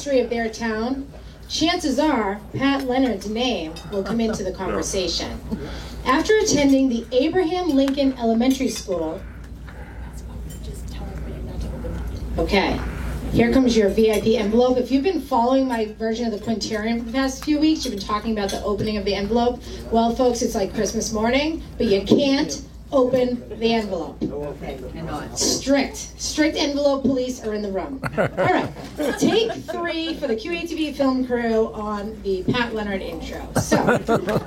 history of their town, chances are Pat Leonard's name will come into the conversation. After attending the Abraham Lincoln Elementary School, okay, here comes your VIP envelope. If you've been following my version of the Quintarium for the past few weeks, you've been talking about the opening of the envelope. Well, folks, it's like Christmas morning, but you can't open the envelope. Strict envelope police are in the room. All right, take 3 for the QATV film crew on the Pat Leonard intro. So,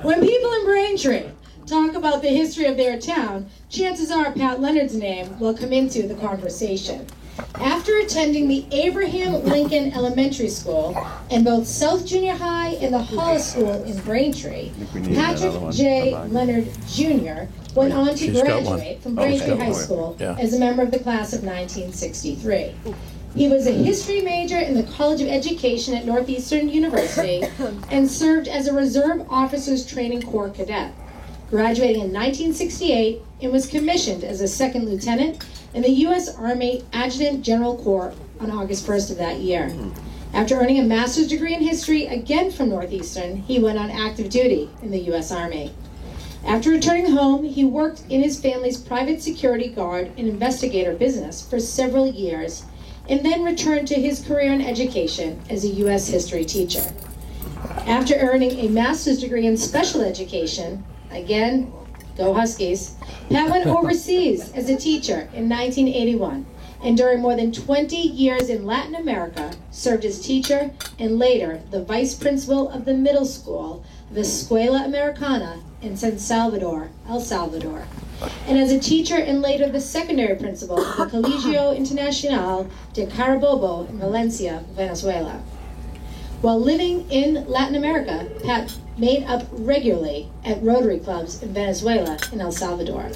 when people in Braintree talk about the history of their town, chances are Pat Leonard's name will come into the conversation. After attending the Abraham Lincoln Elementary School and both South Junior High and the Hollis School in Braintree, Patrick J. Leonard Jr. went on to graduate from Braintree High School as a member of the class of 1963. He was a history major in the College of Education at Northeastern University and served as a Reserve Officers Training Corps cadet, graduating in 1968 and was commissioned as a second lieutenant in the U.S. Army Adjutant General Corps on August 1st of that year. After earning a master's degree in history, again from Northeastern, he went on active duty in the U.S. Army. After returning home, he worked in his family's private security guard and investigator business for several years, and then returned to his career in education as a U.S. history teacher. After earning a master's degree in special education, again, go Huskies, Pat went overseas as a teacher in 1981, and during more than 20 years in Latin America, served as teacher and later the vice principal of the middle school, the Escuela Americana in San Salvador, El Salvador, and as a teacher and later the secondary principal of the Colegio Internacional de Carabobo in Valencia, Venezuela. While living in Latin America, Pat made up regularly at Rotary clubs in Venezuela and El Salvador.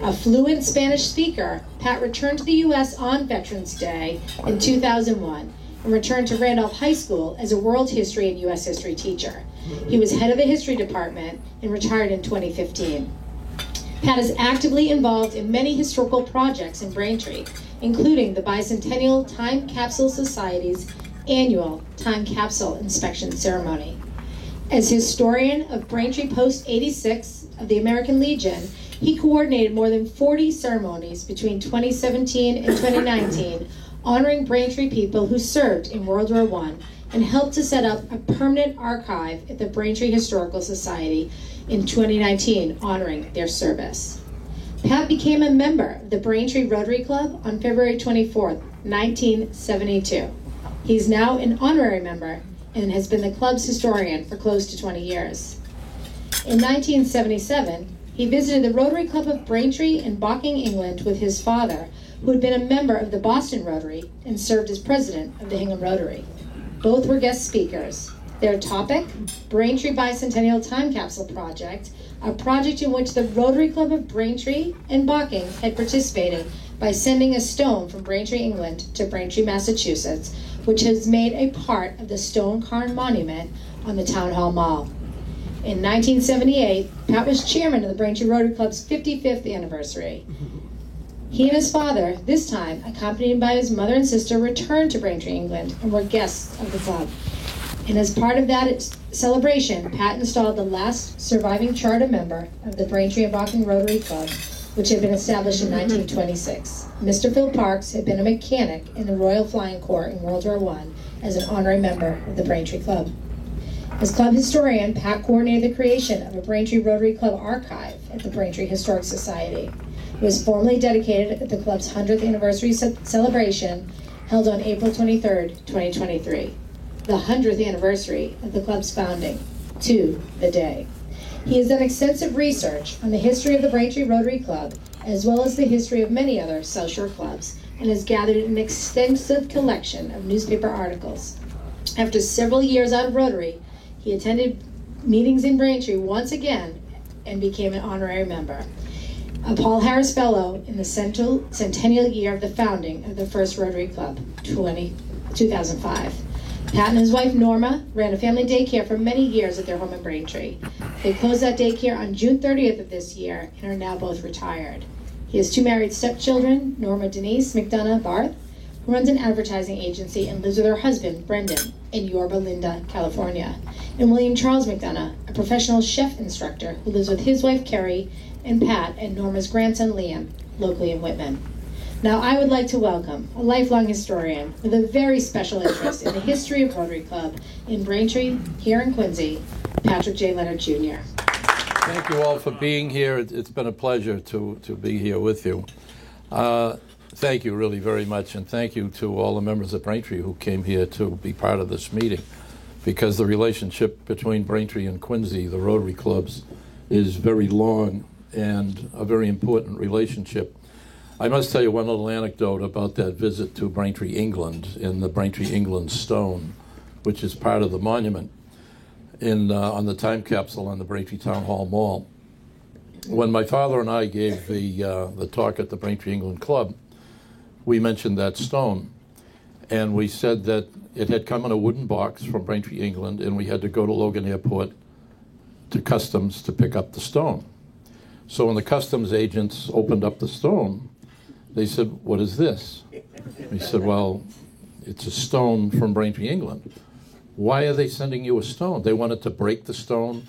A fluent Spanish speaker, Pat returned to the U.S. on Veterans Day in 2001 and returned to Randolph High School as a world history and U.S. history teacher. He was head of the history department and retired in 2015. Pat is actively involved in many historical projects in Braintree, including the Bicentennial Time Capsule Society's annual time capsule inspection ceremony. As historian of Braintree Post 86 of the American Legion, he coordinated more than 40 ceremonies between 2017 and 2019, honoring Braintree people who served in World War I, and helped to set up a permanent archive at the Braintree Historical Society in 2019, honoring their service. Pat became a member of the Braintree Rotary Club on February 24, 1972. He's now an honorary member and has been the club's historian for close to 20 years. In 1977, he visited the Rotary Club of Braintree and Barking, England with his father, who had been a member of the Boston Rotary and served as president of the Hingham Rotary. Both were guest speakers. Their topic, Braintree Bicentennial Time Capsule Project, a project in which the Rotary Club of Braintree and Barking had participated by sending a stone from Braintree, England to Braintree, Massachusetts, which has made a part of the Stone Cairn Monument on the Town Hall Mall. In 1978, Pat was chairman of the Braintree Rotary Club's 55th anniversary. He and his father, this time accompanied by his mother and sister, returned to Braintree, England, and were guests of the club. And as part of that celebration, Pat installed the last surviving charter member of the Braintree and Barking Rotary Club, which had been established in 1926. Mr. Phil Parks had been a mechanic in the Royal Flying Corps in World War I as an honorary member of the Braintree Club. As club historian, Pat coordinated the creation of a Braintree Rotary Club archive at the Braintree Historic Society. It was formally dedicated at the club's 100th anniversary celebration held on April 23, 2023, the 100th anniversary of the club's founding, to the day. He has done extensive research on the history of the Braintree Rotary Club, as well as the history of many other South Shore clubs, and has gathered an extensive collection of newspaper articles. After several years out of Rotary, he attended meetings in Braintree once again and became an honorary member. A Paul Harris Fellow in the centennial year of the founding of the first Rotary Club, 2005. Pat and his wife Norma ran a family daycare for many years at their home in Braintree. They closed that daycare on June 30th of this year and are now both retired. He has two married stepchildren, Norma Denise McDonough Barth, who runs an advertising agency and lives with her husband, Brendan, in Yorba Linda, California. And William Charles McDonough, a professional chef instructor who lives with his wife, Carrie, and Pat, and Norma's grandson, Liam, locally in Whitman. Now, I would like to welcome a lifelong historian with a very special interest in the history of Rotary Club in Braintree, here in Quincy, Patrick J. Leonard Jr. Thank you all for being here. It's been a pleasure to be here with you. Thank you really very much, and thank you to all the members of Braintree who came here to be part of this meeting, because the relationship between Braintree and Quincy, the Rotary Clubs, is very long and a very important relationship. I must tell you one little anecdote about that visit to Braintree, England, in the Braintree, England stone, which is part of the monument on the time capsule on the Braintree Town Hall Mall. When my father and I gave the talk at the Braintree, England Club, we mentioned that stone, and we said that it had come in a wooden box from Braintree, England, and we had to go to Logan Airport to customs to pick up the stone. So when the customs agents opened up the stone, they said, "What is this?" We said, "Well, it's a stone from Braintree, England." "Why are they sending you a stone? They wanted to break the stone?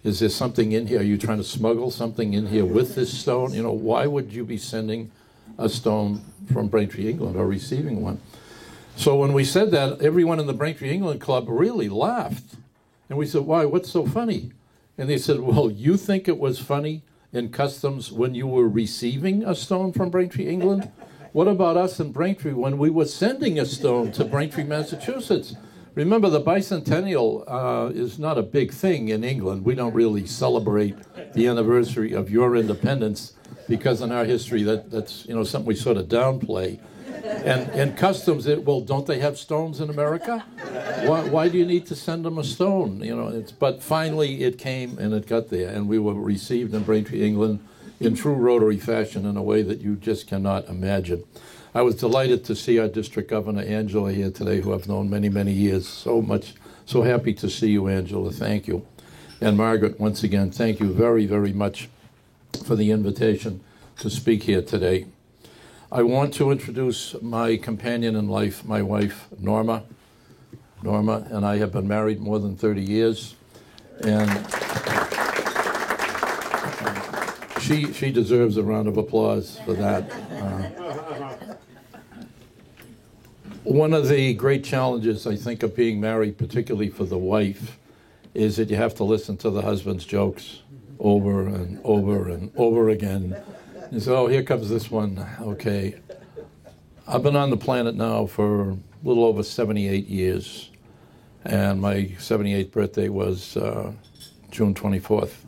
Is there something in here? Are you trying to smuggle something in here with this stone? You know, why would you be sending a stone from Braintree, England, or receiving one?" So when we said that, everyone in the Braintree, England Club really laughed. And we said, "Why? What's so funny?" And they said, "Well, you think it was funny in customs when you were receiving a stone from Braintree, England? What about us in Braintree when we were sending a stone to Braintree, Massachusetts?" Remember, the bicentennial is not a big thing in England. We don't really celebrate the anniversary of your independence, because in our history that's something we sort of downplay. And customs, well, don't they have stones in America? Why do you need to send them a stone? But finally it came and it got there, and we were received in Braintree, England, in true Rotary fashion in a way that you just cannot imagine. I was delighted to see our District Governor, Angela, here today, who I've known many, many years. So happy to see you, Angela. Thank you. And Margaret, once again, thank you very, very much for the invitation to speak here today. I want to introduce my companion in life, my wife, Norma. Norma and I have been married more than 30 years, and she deserves a round of applause for that. One of the great challenges, I think, of being married, particularly for the wife, is that you have to listen to the husband's jokes over and over and over again. And so, oh, here comes this one. Okay. I've been on the planet now for a little over 78 years, and my 78th birthday was June 24th.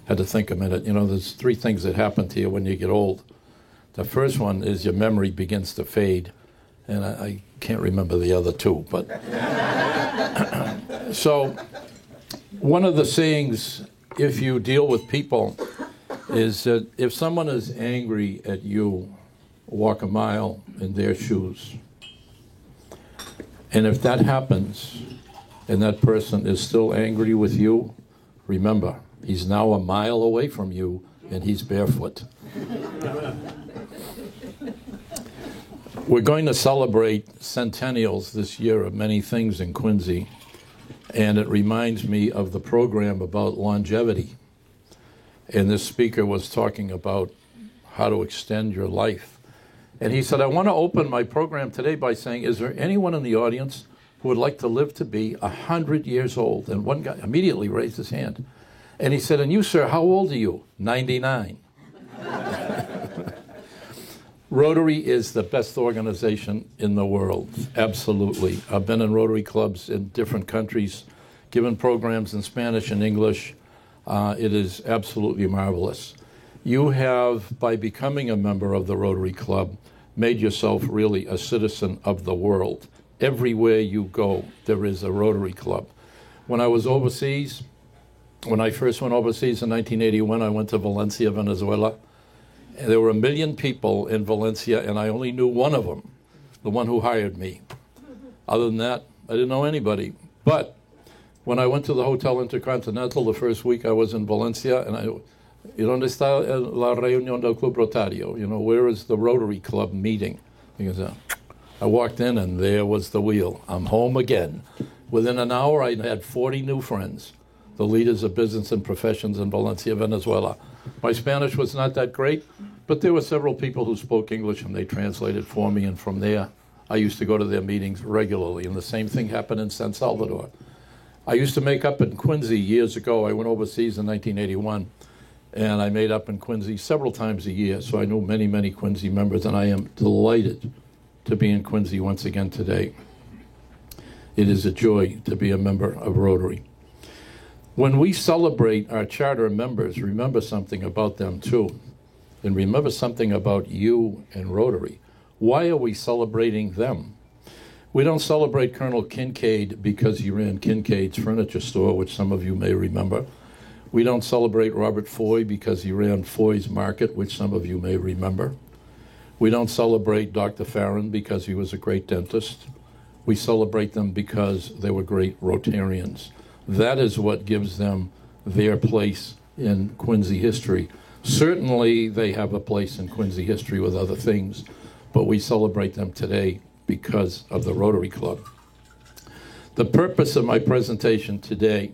Had to think a minute. There's three things that happen to you when you get old. The first one is your memory begins to fade, and I can't remember the other two. But so one of the sayings, if you deal with people, is that if someone is angry at you, walk a mile in their shoes. And if that happens, and that person is still angry with you, remember, he's now a mile away from you, and he's barefoot. We're going to celebrate centennials this year of many things in Quincy, and it reminds me of the program about longevity. And this speaker was talking about how to extend your life. And he said, I want to open my program today by saying, is there anyone in the audience who would like to live to be 100 years old? And one guy immediately raised his hand. And he said, and you, sir, how old are you? 99. Rotary is the best organization in the world, absolutely. I've been in Rotary clubs in different countries, given programs in Spanish and English. It is absolutely marvelous. You have, by becoming a member of the Rotary Club, made yourself really a citizen of the world. Everywhere you go, there is a Rotary Club. When I was overseas, when I first went overseas in 1981, I went to Valencia, Venezuela. And there were 1 million people in Valencia, and I only knew one of them, the one who hired me. Other than that, I didn't know anybody. But when I went to the Hotel Intercontinental the first week I was in Valencia, and ¿Dónde está la reunión del Club Rotario? Where is the Rotary Club meeting? Because I walked in and there was the wheel. I'm home again. Within an hour, I had 40 new friends, the leaders of business and professions in Valencia, Venezuela. My Spanish was not that great, but there were several people who spoke English and they translated for me, and from there, I used to go to their meetings regularly, and the same thing happened in San Salvador. I used to make up in Quincy years ago. I went overseas in 1981, and I made up in Quincy several times a year, so I knew many, many Quincy members, and I am delighted to be in Quincy once again today. It is a joy to be a member of Rotary. When we celebrate our charter members, remember something about them too, and remember something about you and Rotary. Why are we celebrating them? We don't celebrate Colonel Kincaid because he ran Kincaid's furniture store, which some of you may remember. We don't celebrate Robert Foy because he ran Foy's Market, which some of you may remember. We don't celebrate Dr. Farron because he was a great dentist. We celebrate them because they were great Rotarians. That is what gives them their place in Quincy history. Certainly they have a place in Quincy history with other things, but we celebrate them today because of the Rotary Club. The purpose of my presentation today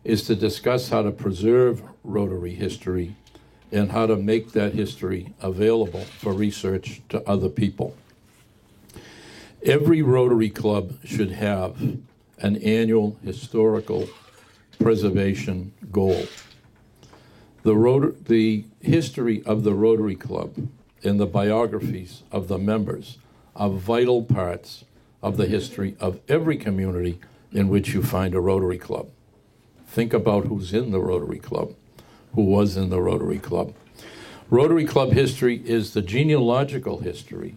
is to discuss how to preserve Rotary history and how to make that history available for research to other people. Every Rotary Club should have an annual historical preservation goal. The history of the Rotary Club and the biographies of the members are vital parts of the history of every community in which you find a Rotary Club. Think about who's in the Rotary Club, who was in the Rotary Club. Rotary Club history is the genealogical history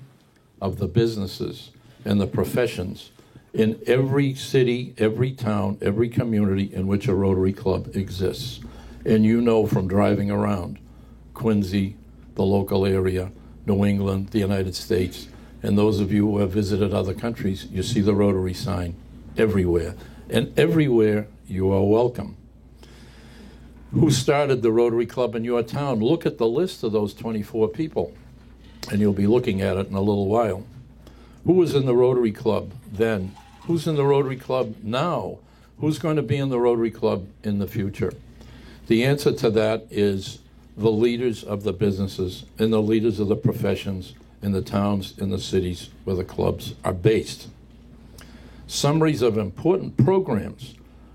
of the businesses and the professions in every city, every town, every community in which a Rotary Club exists. And you know from driving around Quincy, the local area, New England, the United States, and those of you who have visited other countries, you see the Rotary sign everywhere. And everywhere you are welcome. Who started the Rotary Club in your town? Look at the list of those 24 people, and you'll be looking at it in a little while. Who was in the Rotary Club then? Who's in the Rotary Club now? Who's going to be in the Rotary Club in the future? The answer to that is the leaders of the businesses and the leaders of the professions in the towns and the cities where the clubs are based. Summaries of important programs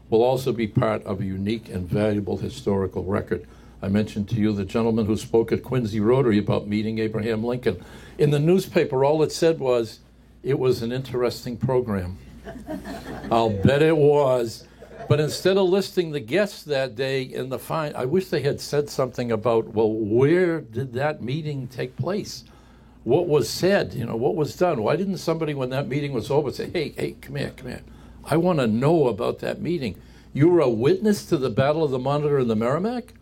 will also be part of a unique and valuable historical record. I mentioned to you the gentleman who spoke at Quincy Rotary about meeting Abraham Lincoln. In the newspaper, all it said was, it was an interesting program. I'll bet it was. But instead of listing the guests that day in the fine, I wish they had said something about, well, where did that meeting take place? What was said? You know, what was done? Why didn't somebody, when that meeting was over, say, hey, come here. I want to know about that meeting. You were a witness to the Battle of the Monitor and the Merrimack?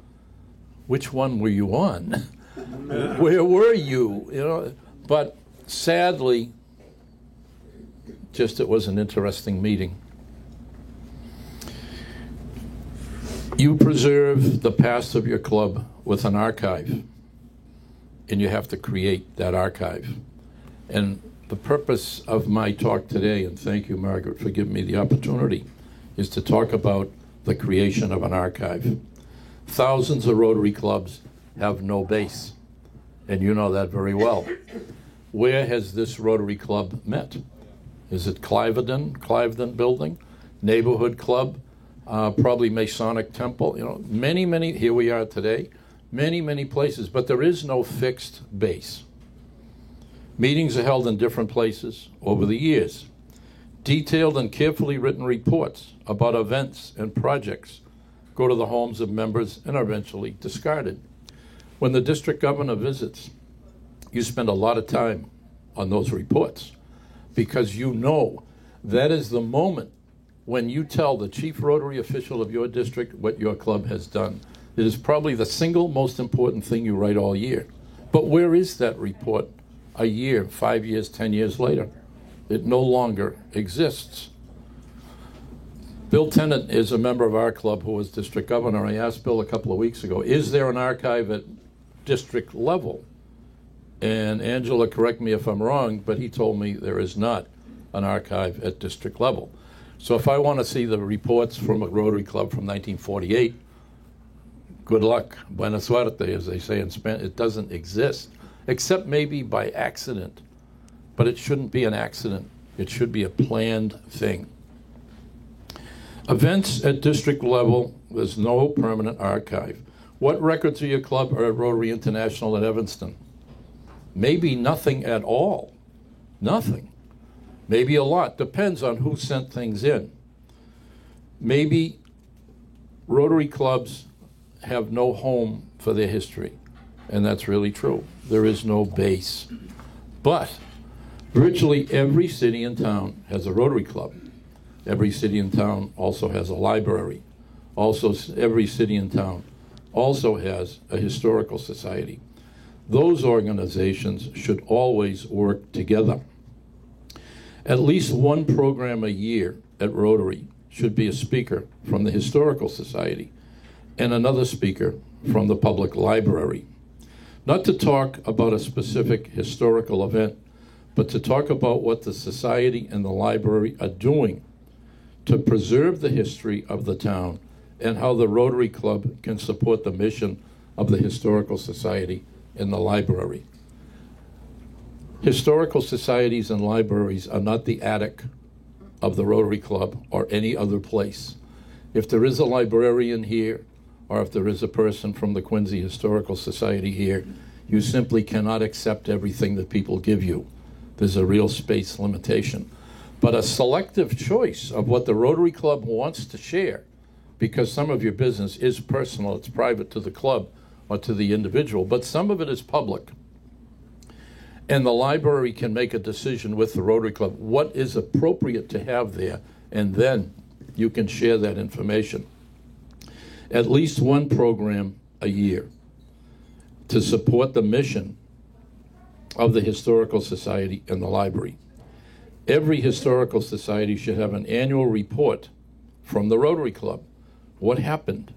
Which one were you on? Where were you? You know, but sadly, just it was an interesting meeting. You preserve the past of your club with an archive, and you have to create that archive. And the purpose of my talk today, and thank you, Margaret, for giving me the opportunity, is to talk about the creation of an archive. Thousands of Rotary clubs have no base, and you know that very well. Where has this Rotary Club met? Is it Cliveden Building, Neighborhood Club, probably Masonic Temple? You know, many, here we are today, many places, but there is no fixed base. Meetings are held in different places over the years. Detailed and carefully written reports about events and projects go to the homes of members and are eventually discarded. When the district governor visits, you spend a lot of time on those reports because you know that is the moment when you tell the chief Rotary official of your district what your club has done. It is probably the single most important thing you write all year. But where is that report a year, 5 years, 10 years later? It no longer exists. Bill Tennant is a member of our club who was district governor. I asked Bill a couple of weeks ago, is there an archive at district level? And Angela, correct me if I'm wrong, but he told me there is not an archive at district level. So if I want to see the reports from a Rotary Club from 1948, good luck, buena suerte, as they say in Spanish. It doesn't exist, except maybe by accident. But it shouldn't be an accident. It should be a planned thing. Events at district level, there's no permanent archive. What records of your club are at Rotary International at Evanston? Maybe nothing at all. Nothing. Maybe a lot. Depends on who sent things in. Maybe Rotary clubs have no home for their history. And that's really true. There is no base. But virtually every city and town has a Rotary Club. Every city and town also has a library. Also, every city and town also has a historical society. Those organizations should always work together. At least one program a year at Rotary should be a speaker from the Historical Society and another speaker from the public library. Not to talk about a specific historical event, but to talk about what the society and the library are doing to preserve the history of the town and how the Rotary Club can support the mission of the Historical Society and the library. Historical societies and libraries are not the attic of the Rotary Club or any other place. If there is a librarian here, or if there is a person from the Quincy Historical Society here, you simply cannot accept everything that people give you. There's a real space limitation. But a selective choice of what the Rotary Club wants to share, because some of your business is personal, it's private to the club or to the individual, but some of it is public. And the library can make a decision with the Rotary Club what is appropriate to have there, and then you can share that information. At least one program a year to support the mission of the Historical Society and the library. Every Historical Society should have an annual report from the Rotary Club. What happened?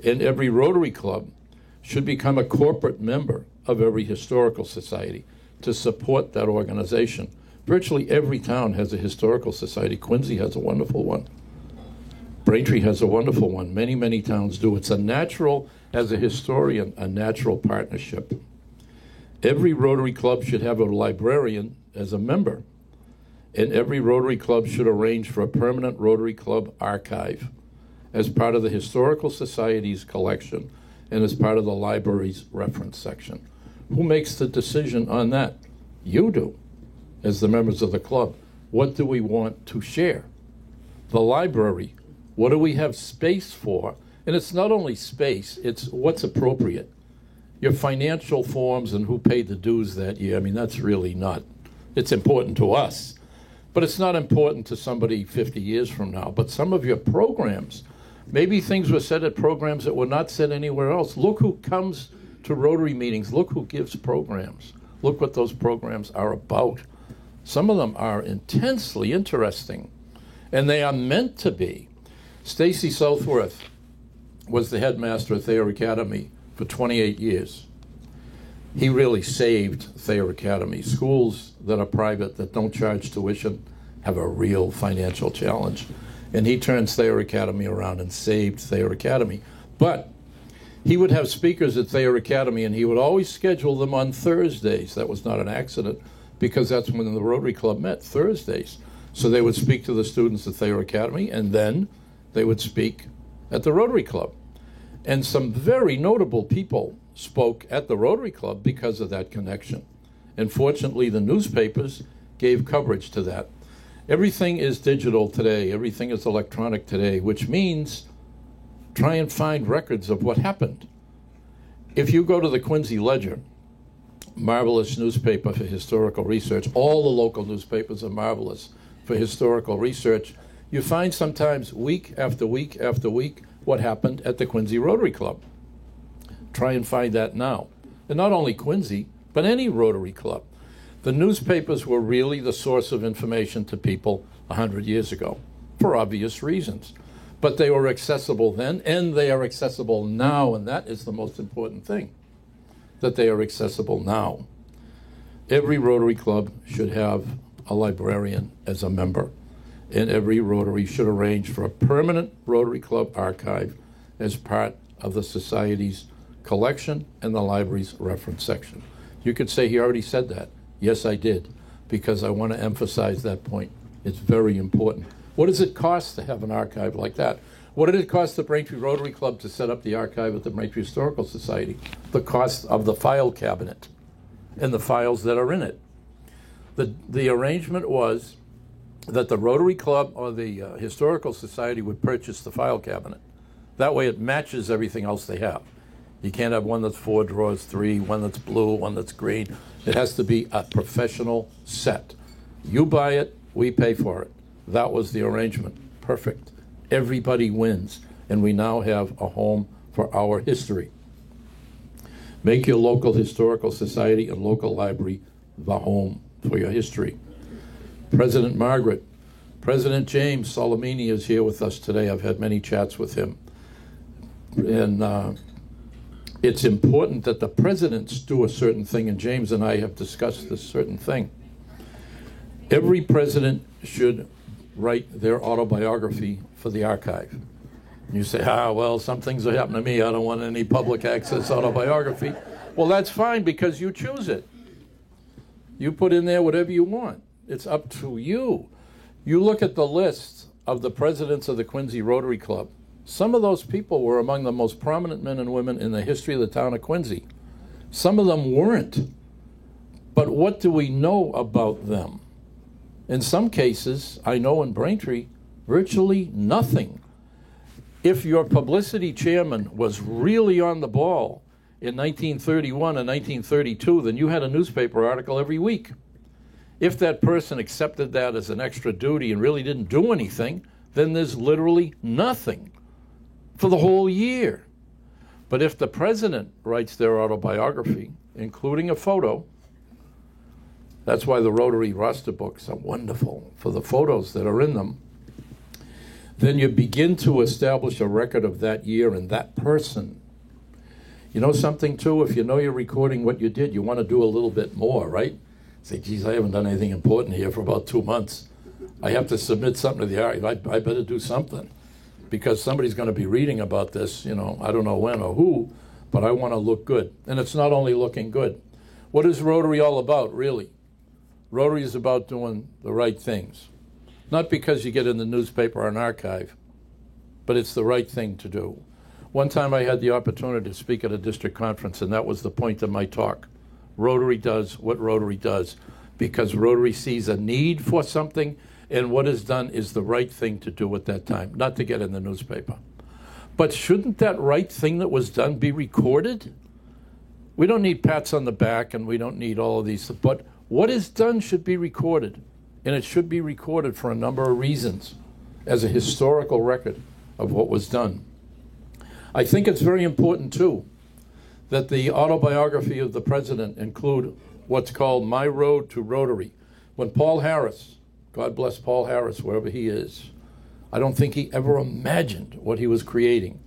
And every Rotary Club should become a corporate member of every Historical Society to support that organization. Virtually every town has a Historical Society. Quincy has a wonderful one. Braintree has a wonderful one. Many, many towns do. It's a natural, as a historian, a natural partnership. Every Rotary Club should have a librarian as a member, and every Rotary Club should arrange for a permanent Rotary Club archive as part of the Historical Society's collection and as part of the library's reference section. Who makes the decision on that? You do, as the members of the club. What do we want to share? The library, what do we have space for? And it's not only space, it's what's appropriate. Your financial forms and who paid the dues that year, I mean, that's really not, it's important to us. But it's not important to somebody 50 years from now. But some of your programs, maybe things were said at programs that were not said anywhere else. Look who comes to Rotary meetings. Look who gives programs. Look what those programs are about. Some of them are intensely interesting, and they are meant to be. Stacy Southworth was the headmaster at Thayer Academy for 28 years. He really saved Thayer Academy. Schools that are private, that don't charge tuition, have a real financial challenge. And he turned Thayer Academy around and saved Thayer Academy. But he would have speakers at Thayer Academy, and he would always schedule them on Thursdays. That was not an accident, because that's when the Rotary Club met, Thursdays. So they would speak to the students at Thayer Academy, and then they would speak at the Rotary Club. And some very notable people spoke at the Rotary Club because of that connection. And fortunately, the newspapers gave coverage to that. Everything is digital today. Everything is electronic today, which means try and find records of what happened. If you go to the Quincy Ledger, marvelous newspaper for historical research, all the local newspapers are marvelous for historical research, you find sometimes week after week after week what happened at the Quincy Rotary Club. Try and find that now. And not only Quincy, but any Rotary Club. The newspapers were really the source of information to people 100 years ago, for obvious reasons. But they were accessible then, and they are accessible now, and that is the most important thing, that they are accessible now. Every Rotary Club should have a librarian as a member, and every Rotary should arrange for a permanent Rotary Club archive as part of the Society's collection and the library's reference section. You could say he already said that. Yes, I did, because I want to emphasize that point. It's very important. What does it cost to have an archive like that? What did it cost the Braintree Rotary Club to set up the archive at the Braintree Historical Society? The cost of the file cabinet and the files that are in it. The arrangement was that the Rotary Club or the Historical Society would purchase the file cabinet. That way it matches everything else they have. You can't have one that's 4 drawers, 3, one that's blue, one that's green. It has to be a professional set. You buy it, we pay for it. That was the arrangement. Perfect. Everybody wins, and we now have a home for our history. Make your local historical society and local library the home for your history. President Margaret, President James Solimene is here with us today. I've had many chats with him. And it's important that the presidents do a certain thing, and James and I have discussed this certain thing. Every president should write their autobiography for the archive. You say, well, some things are happening to me. I don't want any public access autobiography. Well, that's fine, because you choose it. You put in there whatever you want. It's up to you. You look at the list of the presidents of the Quincy Rotary Club. Some of those people were among the most prominent men and women in the history of the town of Quincy. Some of them weren't. But what do we know about them? In some cases, I know in Braintree, virtually nothing. If your publicity chairman was really on the ball in 1931 and 1932, then you had a newspaper article every week. If that person accepted that as an extra duty and really didn't do anything, then there's literally nothing for the whole year. But if the president writes their autobiography, including a photo, that's why the Rotary roster books are wonderful, for the photos that are in them, then you begin to establish a record of that year and that person. You know something, too? If you know you're recording what you did, you want to do a little bit more, right? Say, geez, I haven't done anything important here for about 2 months. I have to submit something to the archive. I better do something, because somebody's going to be reading about this, I don't know when or who, but I want to look good. And it's not only looking good. What is Rotary all about, really? Rotary is about doing the right things. Not because you get in the newspaper or an archive, but it's the right thing to do. One time I had the opportunity to speak at a district conference, and that was the point of my talk. Rotary does what Rotary does, because Rotary sees a need for something, and what is done is the right thing to do at that time, not to get in the newspaper. But shouldn't that right thing that was done be recorded? We don't need pats on the back, and we don't need all of these, but what is done should be recorded, and it should be recorded for a number of reasons as a historical record of what was done. I think it's very important, too, that the autobiography of the president include what's called My Road to Rotary. When Paul Harris, God bless Paul Harris, wherever he is, I don't think he ever imagined what he was creating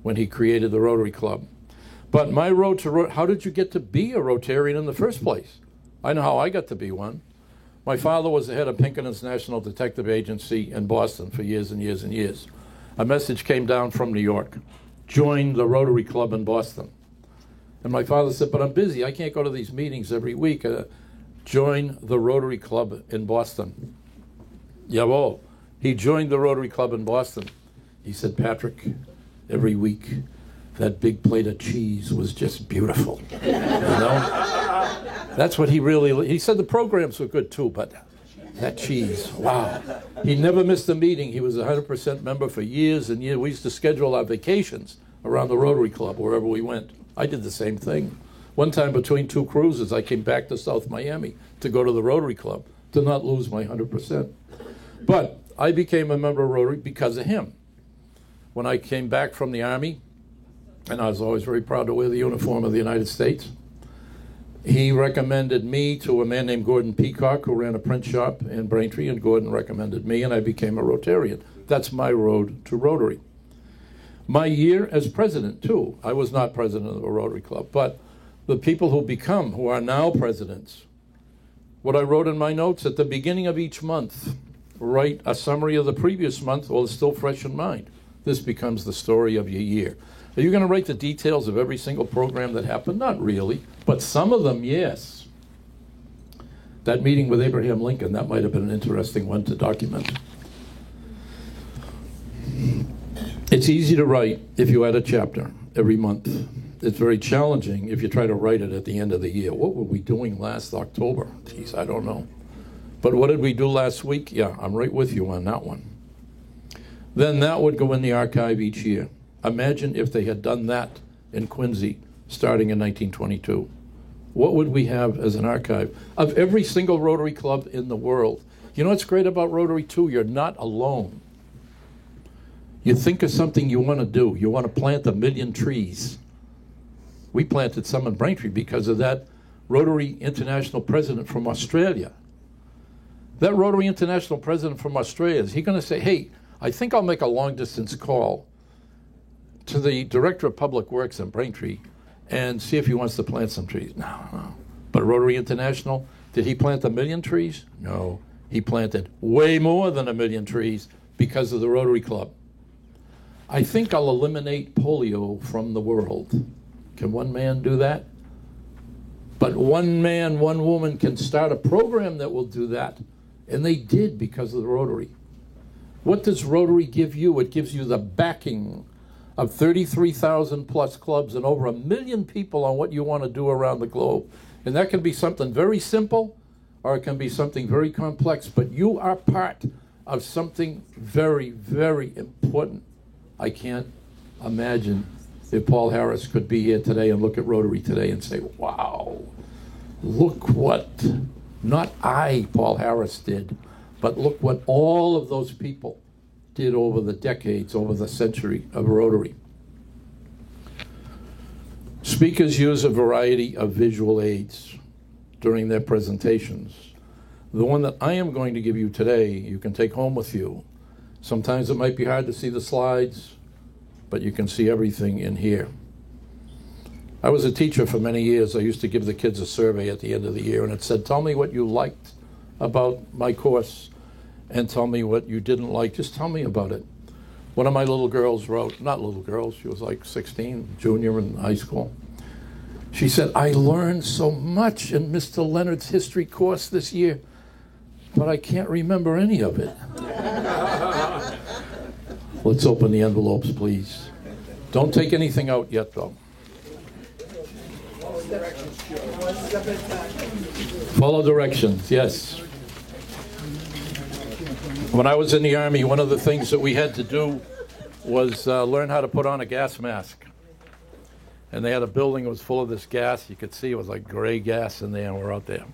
when he created the Rotary Club. But My Road to Rotary, how did you get to be a Rotarian in the first place? I know how I got to be one. My father was the head of Pinkerton's National Detective Agency in Boston for years and years and years. A message came down from New York: join the Rotary Club in Boston. And my father said, but I'm busy. I can't go to these meetings every week. Join the Rotary Club in Boston. Jawohl. He joined the Rotary Club in Boston. He said, Patrick, every week, that big plate of cheese was just beautiful. That's what he said the programs were good too, but that cheese, wow. He never missed a meeting. He was a 100% member for years and years. We used to schedule our vacations around the Rotary Club wherever we went. I did the same thing. One time between 2 cruises, I came back to South Miami to go to the Rotary Club to not lose my 100%. But I became a member of Rotary because of him. When I came back from the Army, and I was always very proud to wear the uniform of the United States, he recommended me to a man named Gordon Peacock, who ran a print shop in Braintree, and Gordon recommended me, and I became a Rotarian. That's my road to Rotary. My year as president, too. I was not president of a Rotary Club, but the people who are now presidents, what I wrote in my notes at the beginning of each month. Write a summary of the previous month while it's still fresh in mind. This becomes the story of your year. Are you going to write the details of every single program that happened? Not really, but some of them, yes. That meeting with Abraham Lincoln, that might have been an interesting one to document. It's easy to write if you add a chapter every month. It's very challenging if you try to write it at the end of the year. What were we doing last October? Geez, I don't know. But what did we do last week? Yeah, I'm right with you on that one. Then that would go in the archive each year. Imagine if they had done that in Quincy starting in 1922. What would we have as an archive of every single Rotary Club in the world? You know what's great about Rotary too? You're not alone. You think of something you want to do. You want to plant 1 million trees. We planted some in Braintree because of that Rotary International president from Australia. That Rotary International president from Australia, is he going to say, hey, I think I'll make a long-distance call to the Director of Public Works in Braintree and see if he wants to plant some trees? No. But Rotary International, did he plant 1 million trees? No. He planted way more than 1 million trees because of the Rotary Club. I think I'll eliminate polio from the world. Can one man do that? But one man, one woman can start a program that will do that. And they did because of the Rotary. What does Rotary give you? It gives you the backing of 33,000 plus clubs and over 1 million people on what you want to do around the globe. And that can be something very simple or it can be something very complex, but you are part of something very, very important. I can't imagine if Paul Harris could be here today and look at Rotary today and say, wow, look what, not Paul Harris did, but look what all of those people did over the decades, over the century of Rotary. Speakers use a variety of visual aids during their presentations. The one that I am going to give you today, you can take home with you. Sometimes it might be hard to see the slides, but you can see everything in here. I was a teacher for many years. I used to give the kids a survey at the end of the year, and it said, tell me what you liked about my course and tell me what you didn't like. Just tell me about it. One of my little girls wrote, not little girls, she was like 16, junior in high school. She said, I learned so much in Mr. Leonard's history course this year, but I can't remember any of it. Let's open the envelopes, please. Don't take anything out yet, though. Follow directions, yes. When I was in the Army, one of the things that we had to do was learn how to put on a gas mask. And they had a building that was full of this gas. You could see it was like gray gas in there, and we're out there.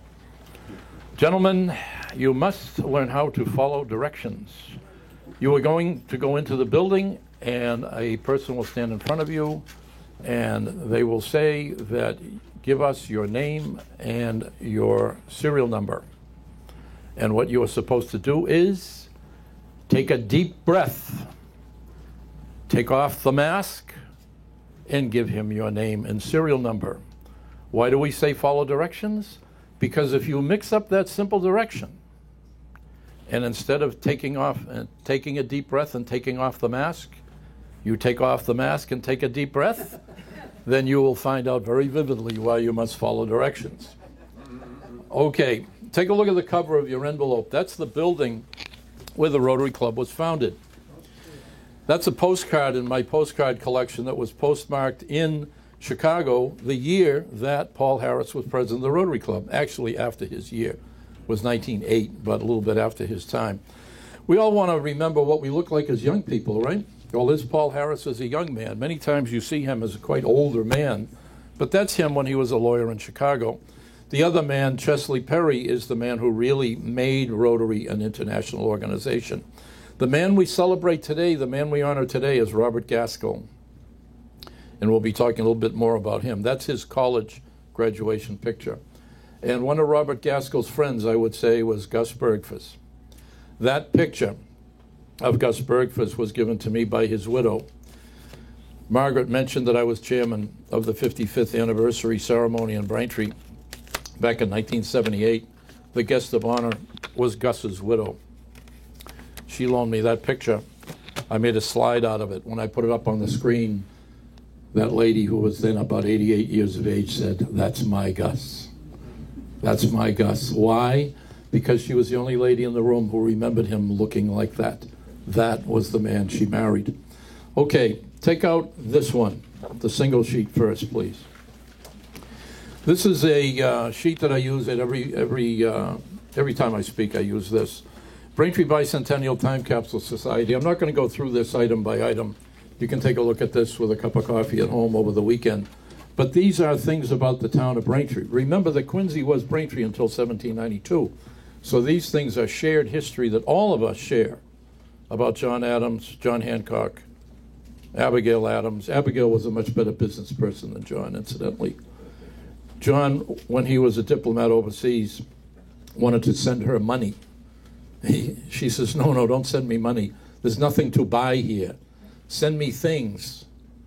Gentlemen, you must learn how to follow directions. You are going to go into the building, and a person will stand in front of you, and they will say that, give us your name and your serial number. And what you are supposed to do is take a deep breath, take off the mask, and give him your name and serial number. Why do we say follow directions? Because if you mix up that simple direction, and instead of taking a deep breath and taking off the mask, you take off the mask and take a deep breath, then you will find out very vividly why you must follow directions. Okay, take a look at the cover of your envelope. That's the building where the Rotary Club was founded. That's a postcard in my postcard collection that was postmarked in Chicago the year that Paul Harris was president of the Rotary Club. Actually, after his year was 1908, but a little bit after his time. We all want to remember what we look like as young people, right? Well, there's Paul Harris as a young man. Many times you see him as a quite older man, but that's him when he was a lawyer in Chicago. The other man, Chesley Perry, is the man who really made Rotary an international organization. The man we celebrate today, the man we honor today, is Robert Gaskell. And we'll be talking a little bit more about him. That's his college graduation picture. And one of Robert Gaskell's friends, I would say, was Gus Bergfuss. That picture of Gus Bergfuss was given to me by his widow. Margaret mentioned that I was chairman of the 55th anniversary ceremony in Braintree back in 1978. the guest of honor was Gus's widow. She loaned me that picture. I made a slide out of it. When I put it up on the screen, that lady, who was then about 88 years of age, said, "That's my Gus. That's my Gus." Why? Because she was the only lady in the room who remembered him looking like that. That was the man she married. Okay, take out this one, the single sheet first, please. This is a sheet that I use at every time I speak. I use this. Braintree Bicentennial Time Capsule Society. I'm not going to go through this item by item. You can take a look at this with a cup of coffee at home over the weekend. But these are things about the town of Braintree. Remember that Quincy was Braintree until 1792. So these things are shared history that all of us share about John Adams, John Hancock, Abigail Adams. Abigail was a much better business person than John, incidentally. John, when he was a diplomat overseas, wanted to send her money. She says, no, don't send me money. There's nothing to buy here. Send me things.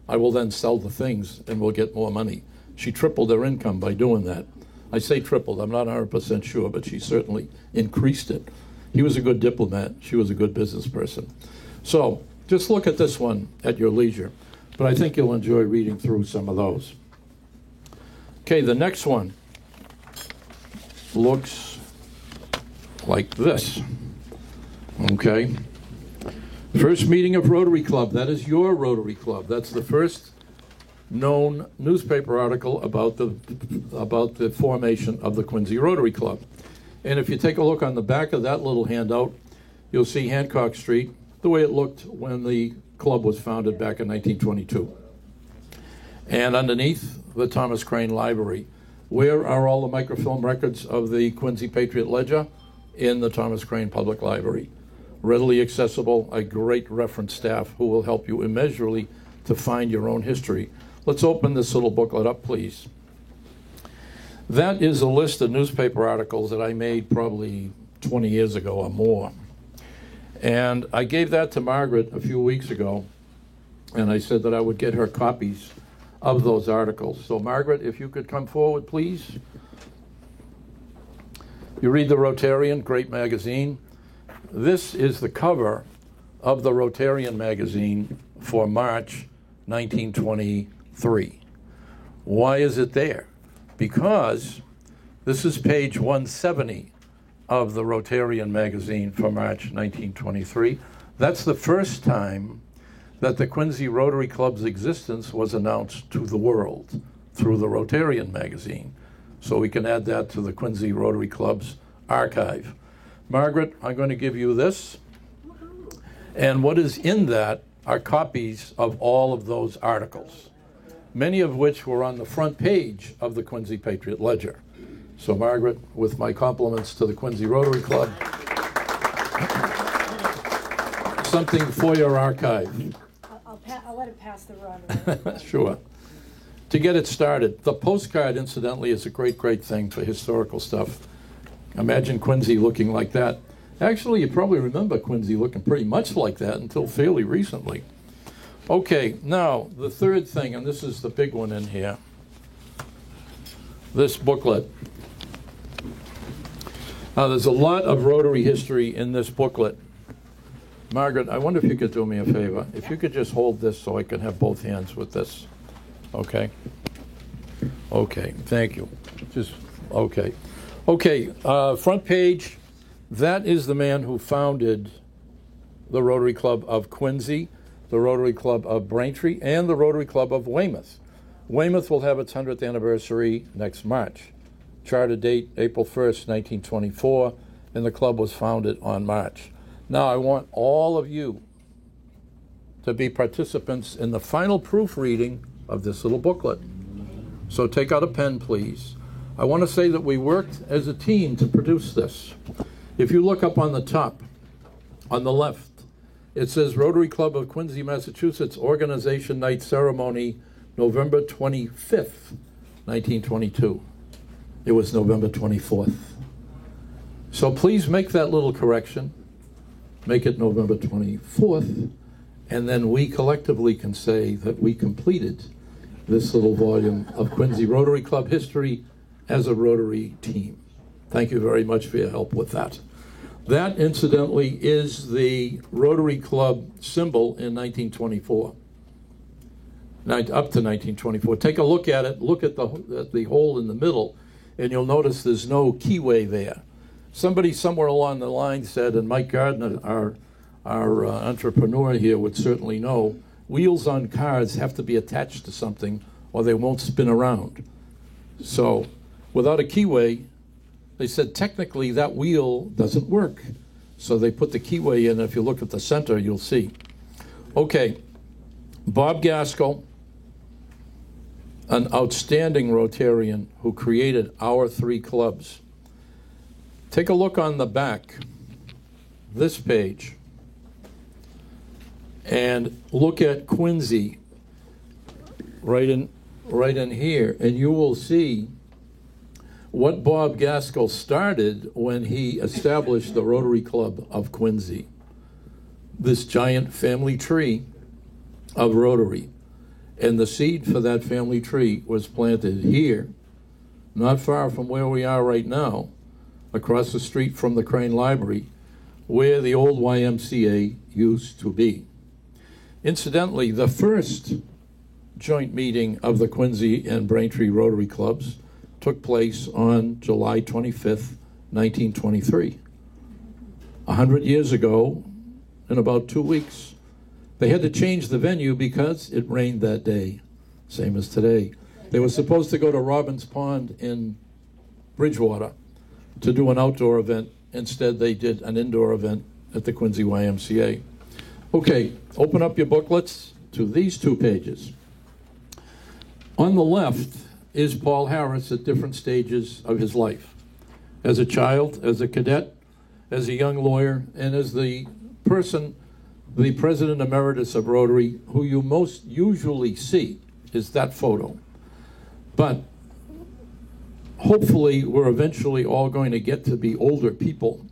I will then sell the things and we'll get more money. She tripled her income by doing that. I say tripled, I'm not 100% sure, but she certainly increased it. He was a good diplomat. She was a good business person. So just look at this one at your leisure, but I think you'll enjoy reading through some of those. Okay, the next one looks like this. Okay. First meeting of Rotary Club. That is your Rotary Club. That's the first known newspaper article about the formation of the Quincy Rotary Club. And if you take a look on the back of that little handout, you'll see Hancock Street, the way it looked when the club was founded back in 1922. And underneath, the Thomas Crane Library. Where are all the microfilm records of the Quincy Patriot Ledger? In the Thomas Crane Public Library. Readily accessible, a great reference staff who will help you immeasurably to find your own history. Let's open this little booklet up, please. That is a list of newspaper articles that I made probably 20 years ago or more. And I gave that to Margaret a few weeks ago, and I said that I would get her copies of those articles. So Margaret, if you could come forward, please. You read the Rotarian, great magazine. This is the cover of the Rotarian magazine for March 1923. Why is it there? Because this is page 170 of the Rotarian magazine for March 1923. That's the first time that the Quincy Rotary Club's existence was announced to the world through the Rotarian magazine. So we can add that to the Quincy Rotary Club's archive. Margaret, I'm going to give you this. And what is in that are copies of all of those articles, many of which were on the front page of the Quincy Patriot Ledger. So Margaret, with my compliments to the Quincy Rotary Club, something for your archive. I'll let it pass the run. Sure. To get it started, the postcard, incidentally, is a great thing for historical stuff. Imagine Quincy looking like that. Actually, you probably remember Quincy looking pretty much like that until fairly recently. Okay, now, the third thing, and this is the big one in here, this booklet. Now, there's a lot of Rotary history in this booklet. Margaret, I wonder if you could do me a favor. If you could just hold this so I can have both hands with this. Okay? Okay, thank you. Just, okay. Okay, front page, that is the man who founded the Rotary Club of Quincy, the Rotary Club of Braintree, and the Rotary Club of Weymouth. Weymouth will have its 100th anniversary next March. Charter date, April 1st, 1924, and the club was founded on March. Now, I want all of you to be participants in the final proofreading of this little booklet. So take out a pen, please. I want to say that we worked as a team to produce this. If you look up on the top, on the left, it says Rotary Club of Quincy, Massachusetts, Organization Night Ceremony, November 25th, 1922. It was November 24th. So please make that little correction. Make it November 24th, and then we collectively can say that we completed this little volume of Quincy Rotary Club history as a Rotary team. Thank you very much for your help with that. That, incidentally, is the Rotary Club symbol in 1924. Up to 1924. Take a look at it. Look at the hole in the middle, and you'll notice there's no keyway there. Somebody somewhere along the line said, and Mike Gardner, our entrepreneur here, would certainly know, wheels on cars have to be attached to something or they won't spin around. So without a keyway, they said technically that wheel doesn't work. So they put the keyway in. If you look at the center, you'll see. Okay, Bob Gaskell, an outstanding Rotarian who created our 3 clubs. Take a look on the back, this page, and look at Quincy right in here, and you will see what Bob Gaskell started when he established the Rotary Club of Quincy. This giant family tree of Rotary. And the seed for that family tree was planted here, not far from where we are right now, across the street from the Crane Library, where the old YMCA used to be. Incidentally, the first joint meeting of the Quincy and Braintree Rotary Clubs took place on July 25th, 1923. 100 years ago, in about 2 weeks. They had to change the venue because it rained that day, same as today. They were supposed to go to Robbins Pond in Bridgewater to do an outdoor event. Instead, they did an indoor event at the Quincy YMCA. Okay, open up your booklets to these 2 pages. On the left is Paul Harris at different stages of his life. As a child, as a cadet, as a young lawyer, and as the person, the President Emeritus of Rotary, who you most usually see is that photo. But hopefully we're eventually all going to get to be older people.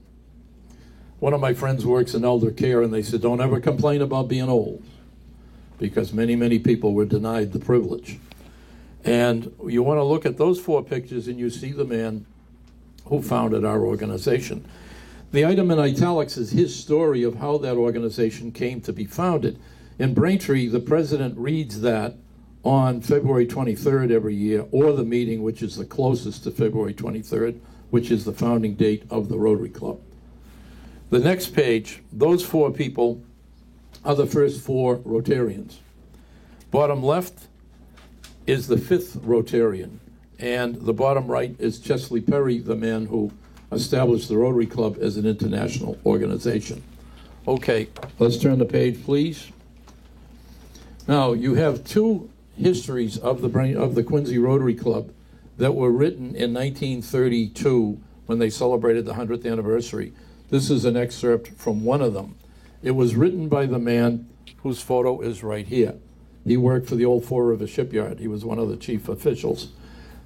One of my friends works in elder care, and they said, don't ever complain about being old, because many, many people were denied the privilege. And you want to look at those 4 pictures, and you see the man who founded our organization. The item in italics is his story of how that organization came to be founded. In Braintree, the president reads that on February 23rd every year, or the meeting, which is the closest to February 23rd, which is the founding date of the Rotary Club. The next page, those 4 people are the first 4 Rotarians. Bottom left is the 5th Rotarian, and the bottom right is Chesley Perry, the man who established the Rotary Club as an international organization. Okay, let's turn the page, please. Now, you have 2 histories of the Quincy Rotary Club that were written in 1932 when they celebrated the 100th anniversary. This is an excerpt from one of them. It was written by the man whose photo is right here. He worked for the old Four River Shipyard. He was one of the chief officials.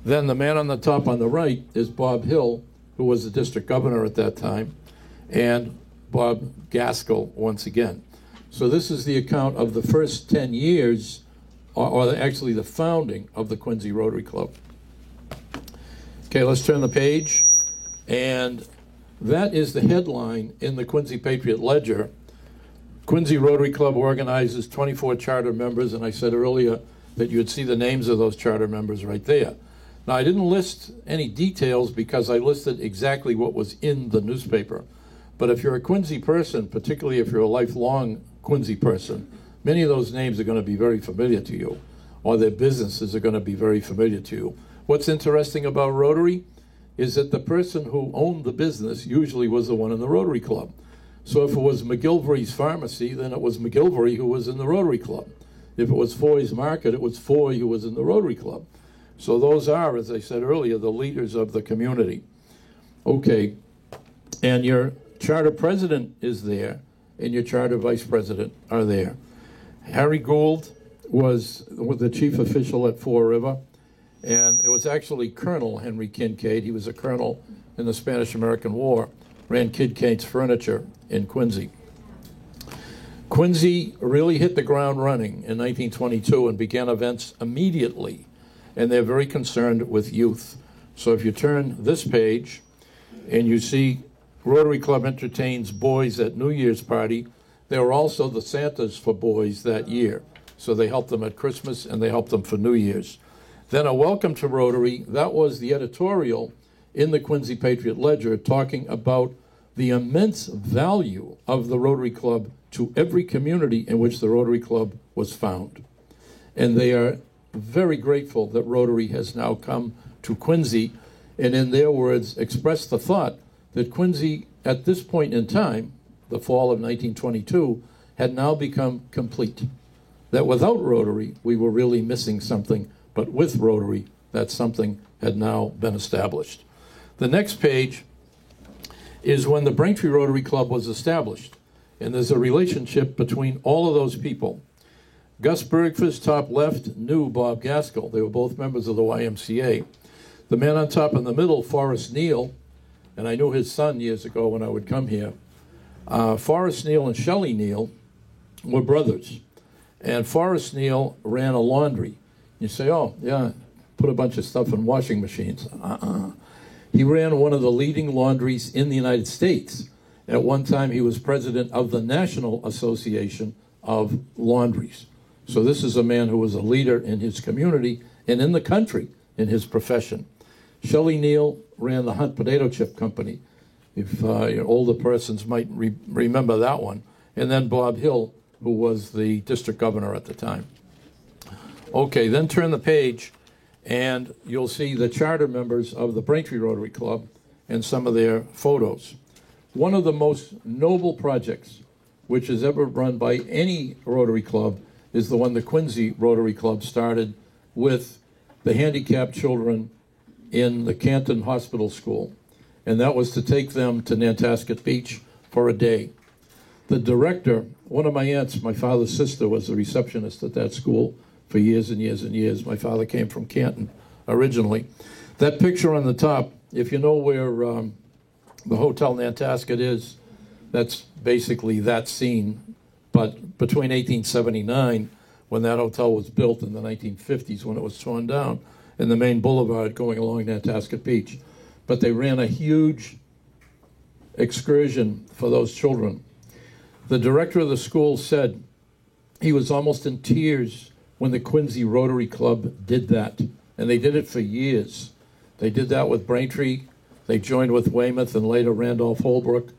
Then the man on the top on the right is Bob Hill, who was the district governor at that time, and Bob Gaskell once again. So this is the account of the first 10 years, or actually the founding of the Quincy Rotary Club. Okay, let's turn the page. And that is the headline in the Quincy Patriot Ledger. Quincy Rotary Club organizes 24 charter members, and I said earlier that you'd see the names of those charter members right there. Now, I didn't list any details because I listed exactly what was in the newspaper. But if you're a Quincy person, particularly if you're a lifelong Quincy person, many of those names are going to be very familiar to you, or their businesses are going to be very familiar to you. What's interesting about Rotary is that the person who owned the business usually was the one in the Rotary Club. So if it was McGilvery's Pharmacy, then it was McGilvery who was in the Rotary Club. If it was Foy's Market, it was Foy who was in the Rotary Club. So those are, as I said earlier, the leaders of the community. Okay, and your charter president is there, and your charter vice president are there. Harry Gould was the chief official at Four River, and it was actually Colonel Henry Kincaid. He was a colonel in the Spanish-American War, ran Kincaid's Furniture in Quincy. Quincy really hit the ground running in 1922 and began events immediately, and they're very concerned with youth. So if you turn this page, And you see Rotary Club entertains boys at New Year's party. They were also the Santas for boys that year. So they helped them at Christmas and they helped them for New Year's. Then a welcome to Rotary, that was the editorial in the Quincy Patriot Ledger talking about the immense value of the Rotary Club to every community in which the Rotary Club was found. And they are very grateful that Rotary has now come to Quincy and, in their words, expressed the thought that Quincy, at this point in time, the fall of 1922, had now become complete. That without Rotary, we were really missing something, but with Rotary, that something had now been established. The next page is when the Braintree Rotary Club was established, and there's a relationship between all of those people. Gus Bergfus, top left, knew Bob Gaskell. They were both members of the YMCA. The man on top in the middle, Forrest Neal, and I knew his son years ago when I would come here. Forrest Neal and Shelley Neal were brothers, and Forrest Neal ran a laundry. You say, oh, yeah, put a bunch of stuff in washing machines. He ran one of the leading laundries in the United States. At one time, he was president of the National Association of Laundries. So this is a man who was a leader in his community and in the country in his profession. Shelley Neal ran the Hunt Potato Chip Company. If older persons might remember that one. And then Bob Hill, who was the district governor at the time. Okay, then turn the page, and you'll see the charter members of the Braintree Rotary Club and some of their photos. One of the most noble projects which is ever run by any Rotary Club is the one the Quincy Rotary Club started with the handicapped children in the Canton Hospital School. And that was to take them to Nantasket Beach for a day. The director, one of my aunts, my father's sister, was a receptionist at that school for years and years and years. My father came from Canton originally. That picture on the top, if you know where the Hotel Nantasket is, that's basically that scene. But between 1879, when that hotel was built, in the 1950s, when it was torn down, and the main boulevard going along Nantasket Beach. But they ran a huge excursion for those children. The director of the school said he was almost in tears when the Quincy Rotary Club did that. And they did it for years. They did that with Braintree. They joined with Weymouth and later Randolph Holbrook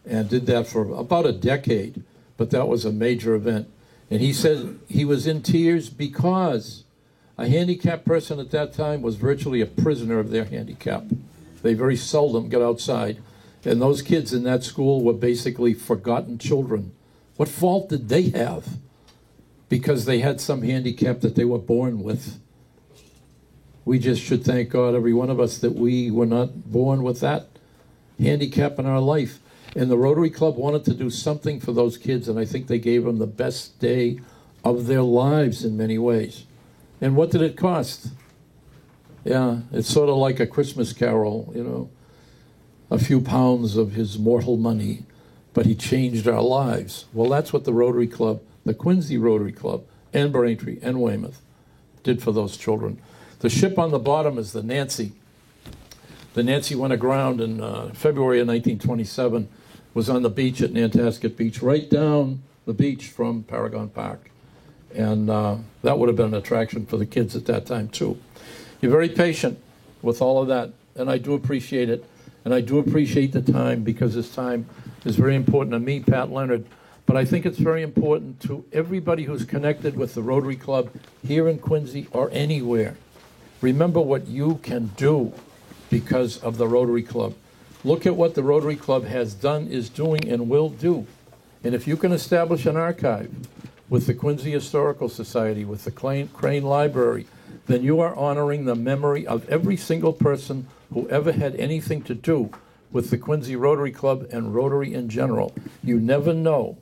and did that for about a decade. But that was a major event. And he said he was in tears because a handicapped person at that time was virtually a prisoner of their handicap. They very seldom got outside. And those kids in that school were basically forgotten children. What fault did they have? Because they had some handicap that they were born with. We just should thank God, every one of us, that we were not born with that handicap in our life. And the Rotary Club wanted to do something for those kids, and I think they gave them the best day of their lives in many ways. And what did it cost? Yeah, it's sort of like a Christmas carol, you know. A few pounds of his mortal money, but he changed our lives. Well, that's what the Rotary Club, the Quincy Rotary Club, and Braintree, and Weymouth did for those children. The ship on the bottom is the Nancy. The Nancy went aground in February of 1927, was on the beach at Nantasket Beach, right down the beach from Paragon Park. And that would have been an attraction for the kids at that time, too. You're very patient with all of that, and I do appreciate it. And I do appreciate the time, because this time is very important to me, Pat Leonard. But I think it's very important to everybody who's connected with the Rotary Club here in Quincy or anywhere. Remember what you can do because of the Rotary Club. Look at what the Rotary Club has done, is doing, and will do. And if you can establish an archive with the Quincy Historical Society, with the Crane Library, then you are honoring the memory of every single person who ever had anything to do with the Quincy Rotary Club and Rotary in general. You never know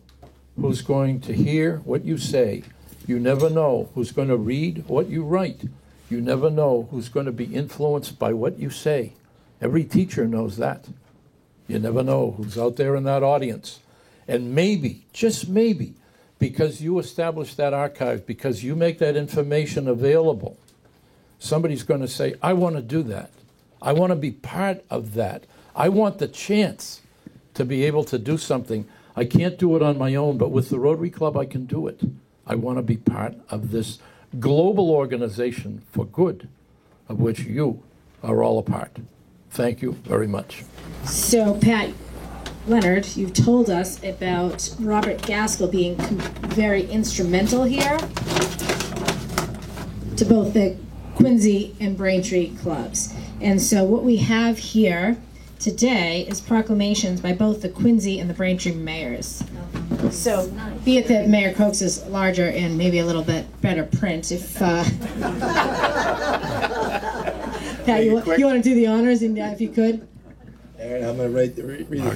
who's going to hear what you say. You never know who's going to read what you write. You never know who's going to be influenced by what you say. Every teacher knows that. You never know who's out there in that audience. And maybe, just maybe, because you establish that archive, because you make that information available, somebody's going to say, I want to do that. I want to be part of that. I want the chance to be able to do something. I can't do it on my own, but with the Rotary Club, I can do it. I want to be part of this global organization for good, of which you are all a part. Thank you very much. So, Pat Leonard, you've told us about Robert Gaskell being very instrumental here to both the Quincy and Braintree clubs. And so what we have here today is proclamations by both the Quincy and the Braintree mayors. So, be it that Mayor Cokes is larger and maybe a little bit better print, if Pat, you want to do the honors, and if you could. All right, I'm going to read this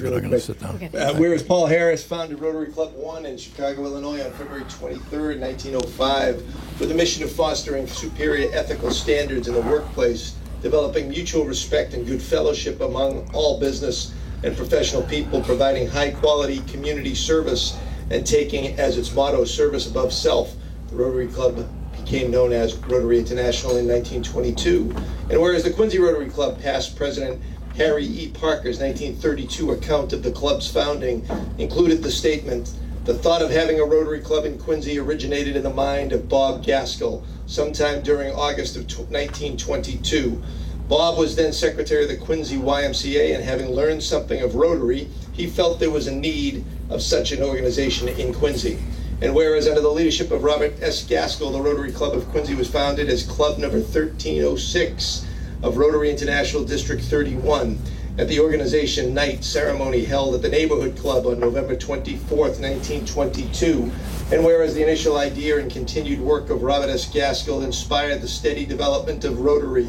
really quick. Sit down. Okay. Whereas Paul Harris founded Rotary Club 1 in Chicago, Illinois on February 23rd, 1905, with a mission of fostering superior ethical standards in the workplace, developing mutual respect and good fellowship among all business and professional people, providing high-quality community service, and taking as its motto, service above self. The Rotary Club became known as Rotary International in 1922. And whereas the Quincy Rotary Club past president Harry E. Parker's 1932 account of the club's founding included the statement, "The thought of having a Rotary Club in Quincy originated in the mind of Bob Gaskell sometime during August of 1922. Bob was then secretary of the Quincy YMCA, and having learned something of Rotary, he felt there was a need of such an organization in Quincy. And whereas under the leadership of Robert S. Gaskell, the Rotary Club of Quincy was founded as Club number 1306 of Rotary International District 31 at the organization night ceremony held at the Neighborhood Club on November 24th, 1922. And whereas the initial idea and continued work of Robert S. Gaskell inspired the steady development of Rotary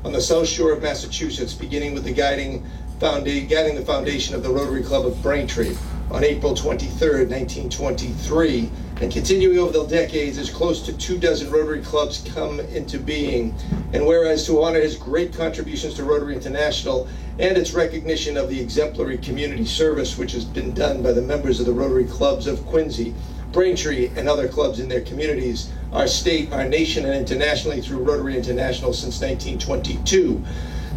on the South Shore of Massachusetts, beginning with the guiding the foundation of the Rotary Club of Braintree on April 23rd, 1923, and continuing over the decades as close to 24 Rotary clubs come into being. And whereas to honor his great contributions to Rotary International and its recognition of the exemplary community service which has been done by the members of the Rotary Clubs of Quincy, Braintree, and other clubs in their communities, our state, our nation, and internationally through Rotary International since 1922.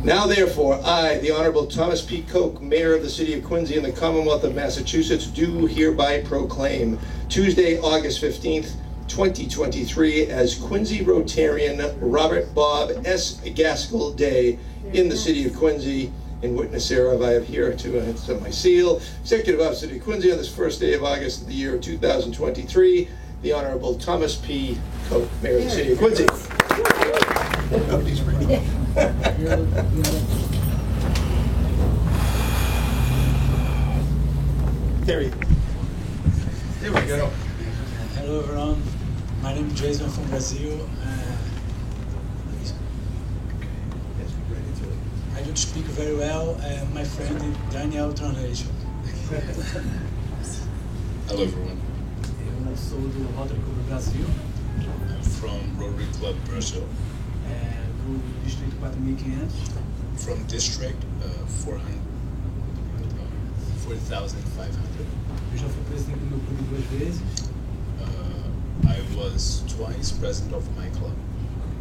Now therefore, I, the Honorable Thomas P. Koch, Mayor of the City of Quincy and the Commonwealth of Massachusetts, do hereby proclaim Tuesday, August 15th, 2023 as Quincy Rotarian Robert Bob S. Gaskell Day in the City of Quincy. In witness thereof, I have here to my seal, Executive Officer of Quincy on this first day of August of the year 2023, the Honorable Thomas P. Koch, Mayor of the City of Quincy. There we go. Hello everyone, my name is Jason from Brazil. I don't speak very well, and my friend is Daniel translation. Hello everyone. Eu sou do Rotary Club Brasil, I'm from Rotary Club Brazil, do Distrito 4500. from District 40,500. Eu já fui presidente do meu clube 2 vezes I was twice president of my club.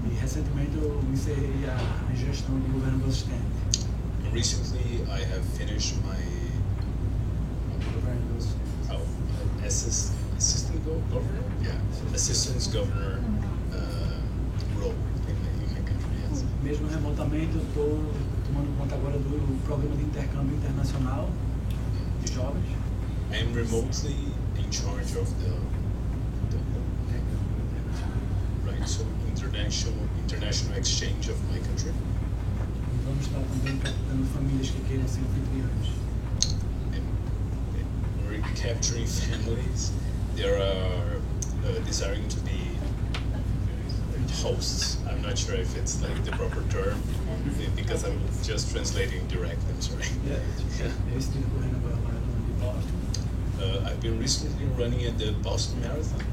e recentemente eu encerrei a gestão de governo do assistente. And recently I have finished my Governo do assistente. assistant governor? Yeah, assistant governor role in my country, yes. Mesmo remotamente, eu estou tomando conta agora do programa de intercâmbio internacional de jovens. I am remotely in charge of the right, so international exchange of my country. E vamos estar também captando famílias que queiram ser anfitriões. And we're capturing families that are desiring to be hosts. I'm not sure if it's like the proper term because I'm just translating direct. I'm sorry. Eu estive correndo agora a maratona de Boston. I've been recently running at the Boston Marathon.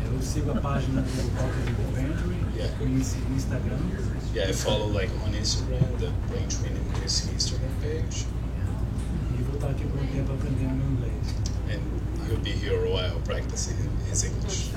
Eu sigo a página do Rotary Braintree no Instagram. Yeah, I follow like on Instagram the Braintree and Quincy Instagram page. E vou estar aqui por um tempo aprendendo meu inglês. And he'll be here a while practicing his English.